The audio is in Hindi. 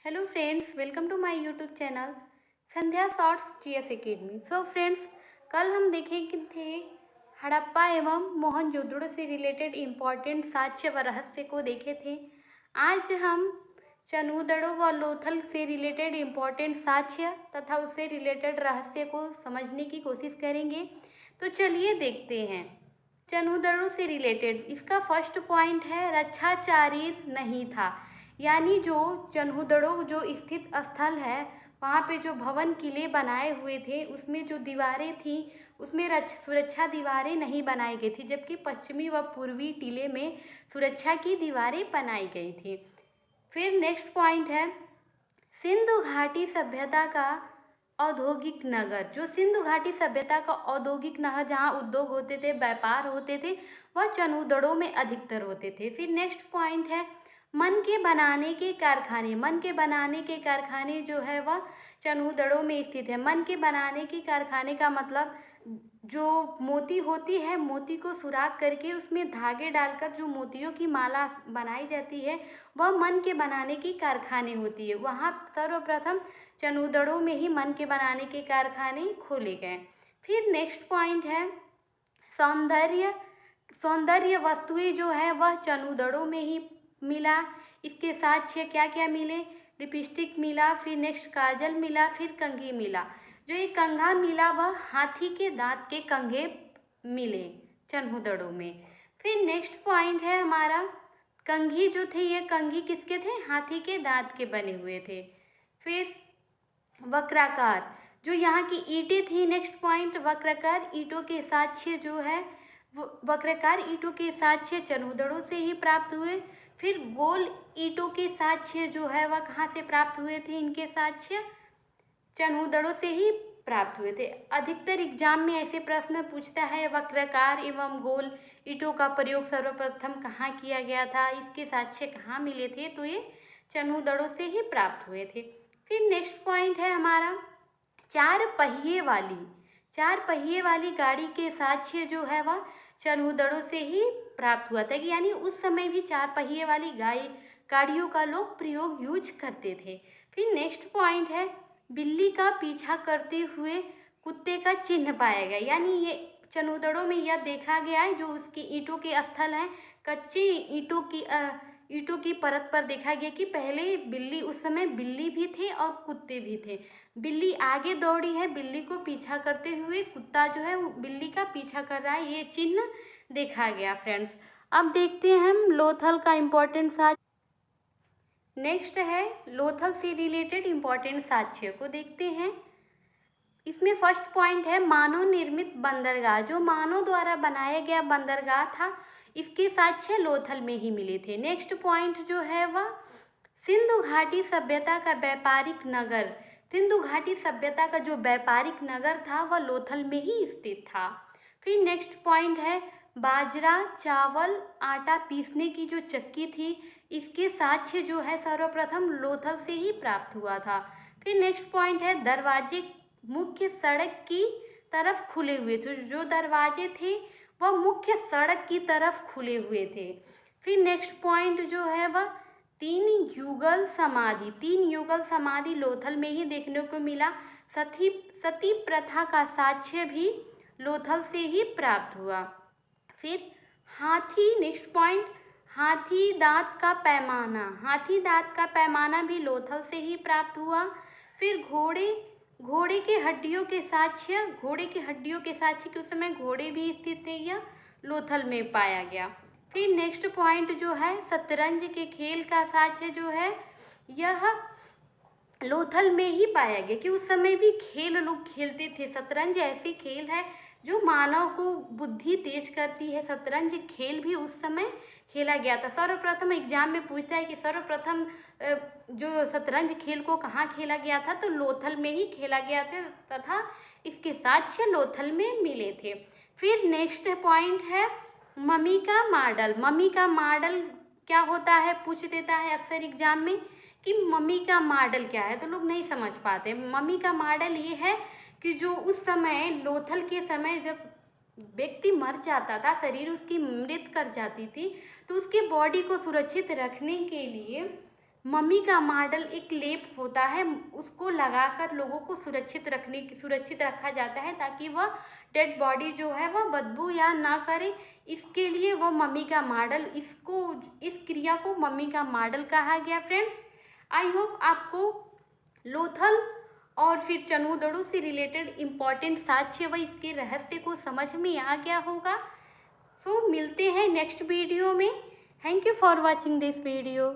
Hello friends, welcome to my YouTube channel Sandhya shorts GS academy. So friends, कल हम देखेंगे थे हड़प्पा एवं मोहनजोदड़ो से रिलेटेड इम्पॉर्टेंट साक्ष्य व रहस्य को देखे थे। आज हम चनहूदड़ो व लोथल से रिलेटेड इम्पॉर्टेंट साक्ष्य तथा उससे रिलेटेड रहस्य को समझने की कोशिश करेंगे। तो चलिए देखते हैं। चनहूदड़ो से रिलेटेड इसका फर्स्ट पॉइंट है रक्षाचारीर नहीं था, यानी जो चनहूदड़ो जो स्थित स्थल है वहाँ पे जो भवन किले बनाए हुए थे उसमें जो दीवारें थी उसमें सुरक्षा दीवारें नहीं बनाई गई थी, जबकि पश्चिमी व पूर्वी टीले में सुरक्षा की दीवारें बनाई गई थी। फिर नेक्स्ट पॉइंट है सिंधु घाटी सभ्यता का औद्योगिक नगर। जो सिंधु घाटी सभ्यता का औद्योगिक नगर जहाँ उद्योग होते थे, व्यापार होते थे, वह चनहूदड़ो में अधिकतर होते थे। फिर नेक्स्ट पॉइंट है मन के बनाने के कारखाने। मन के बनाने के कारखाने जो है वह चनहूदड़ो में स्थित है। मन के बनाने के कारखाने का मतलब जो मोती होती है, मोती को सुराख करके उसमें धागे डालकर जो मोतियों की माला बनाई जाती है वह मन के बनाने की कारखाने होती है। वहाँ सर्वप्रथम चनहूदड़ो में ही मन के बनाने के कारखाने खोले गए। फिर नेक्स्ट पॉइंट है सौंदर्य सौंदर्य वस्तुएं जो है वह चनहूदड़ो में ही मिला। इसके साक्ष्य क्या क्या मिले? लिपस्टिक मिला, फिर नेक्स्ट काजल मिला, फिर कंघी मिला। जो ये कंघा मिला वह हाथी के दांत के कंघे मिले चनहूदड़ो में। फिर नेक्स्ट पॉइंट है हमारा कंघी जो थे, ये कंघी किसके थे? हाथी के दांत के बने हुए थे। फिर वक्राकार जो यहाँ की ईंटें थी, नेक्स्ट पॉइंट वक्राकार ईंटों के साक्ष्य जो है वक्राकार ईंटों के साक्ष्य चनहूदड़ो से ही प्राप्त हुए। फिर गोल ईंटों के साक्ष्य जो है वह कहाँ से प्राप्त हुए थे? इनके साक्ष्य चनहूदड़ो से ही प्राप्त हुए थे। अधिकतर एग्जाम में ऐसे प्रश्न पूछता है वक्राकार एवं गोल ईंटों का प्रयोग सर्वप्रथम कहाँ किया गया था, इसके साक्ष्य कहाँ मिले थे? तो ये चनहूदड़ो से ही प्राप्त हुए थे। फिर नेक्स्ट पॉइंट है हमारा चार पहिए वाली गाड़ी के साक्ष्य जो है वह चनहूदड़ो से ही प्राप्त हुआ था, यानी उस समय भी चार पहिए वाली गाड़ियों का लोग प्रयोग यूज करते थे। फिर नेक्स्ट पॉइंट है बिल्ली का पीछा करते हुए कुत्ते का चिन्ह पाया गया, यानी ये चनहूदड़ो में यह देखा गया है जो उसकी ईंटों के स्थल हैं, कच्चे ईंटों की परत पर देखा गया कि पहले बिल्ली, उस समय बिल्ली भी थे और कुत्ते भी थे। बिल्ली आगे दौड़ी है, बिल्ली को पीछा करते हुए कुत्ता जो है वो बिल्ली का पीछा कर रहा है, ये चिन्ह देखा गया फ्रेंड्स। अब देखते हैं हम लोथल का इम्पोर्टेंट साक्ष्य। नेक्स्ट है लोथल से रिलेटेड इम्पोर्टेंट साक्ष्य को देखते हैं। इसमें फर्स्ट पॉइंट है मानव निर्मित बंदरगाह। जो मानव द्वारा बनाया गया बंदरगाह था, इसके साक्ष्य लोथल में ही मिले थे। नेक्स्ट पॉइंट जो है वह सिंधु घाटी सभ्यता का व्यापारिक नगर। सिंधु घाटी सभ्यता का जो व्यापारिक नगर था वह लोथल में ही स्थित था। फिर नेक्स्ट पॉइंट है बाजरा, चावल, आटा पीसने की जो चक्की थी, इसके साक्ष्य जो है सर्वप्रथम लोथल से ही प्राप्त हुआ था। फिर नेक्स्ट पॉइंट है दरवाजे मुख्य सड़क की तरफ खुले हुए थे। जो दरवाजे थे वह मुख्य सड़क की तरफ खुले हुए थे। फिर नेक्स्ट पॉइंट जो है वह तीन युगल समाधि लोथल में ही देखने को मिला। सती प्रथा का साक्ष्य भी लोथल से ही प्राप्त हुआ। फिर हाथी, नेक्स्ट पॉइंट हाथी दांत का पैमाना भी लोथल से ही प्राप्त हुआ। फिर घोड़े के हड्डियों के साक्ष्य कि उस समय घोड़े भी स्थित थे, यह लोथल में पाया गया। फिर नेक्स्ट पॉइंट जो है शतरंज के खेल का साक्ष्य जो है यह लोथल में ही पाया गया कि उस समय भी खेल लोग खेलते थे। शतरंज ऐसी खेल है जो मानव को बुद्धि तेज करती है। शतरंज खेल भी उस समय खेला गया था। सर्वप्रथम एग्जाम में पूछता है कि सर्वप्रथम जो शतरंज खेल को कहाँ खेला गया था, तो लोथल में ही खेला गया था तथा इसके साक्ष्य लोथल में मिले थे। फिर नेक्स्ट पॉइंट है मम्मी का मॉडल क्या होता है? पूछ देता है अक्सर एग्जाम में कि मम्मी का मॉडल क्या है, तो लोग नहीं समझ पाते। मम्मी का मॉडल ये है कि जो उस समय लोथल के समय जब व्यक्ति मर जाता था, शरीर उसकी मृत कर जाती थी, तो उसके बॉडी को सुरक्षित रखने के लिए मम्मी का मॉडल एक लेप होता है, उसको लगाकर लोगों को सुरक्षित रखा जाता है ताकि वह डेड बॉडी जो है वह बदबू या ना करे। इसके लिए वह मम्मी का मॉडल, इस क्रिया को मम्मी का मॉडल कहा गया। फ्रेंड्स, आई होप आपको लोथल और फिर चनूदड़ों से रिलेटेड इम्पॉर्टेंट साक्ष्य व इसके रहस्य को समझ में आ गया होगा। सो मिलते हैं नेक्स्ट वीडियो में। Thank you for watching this video.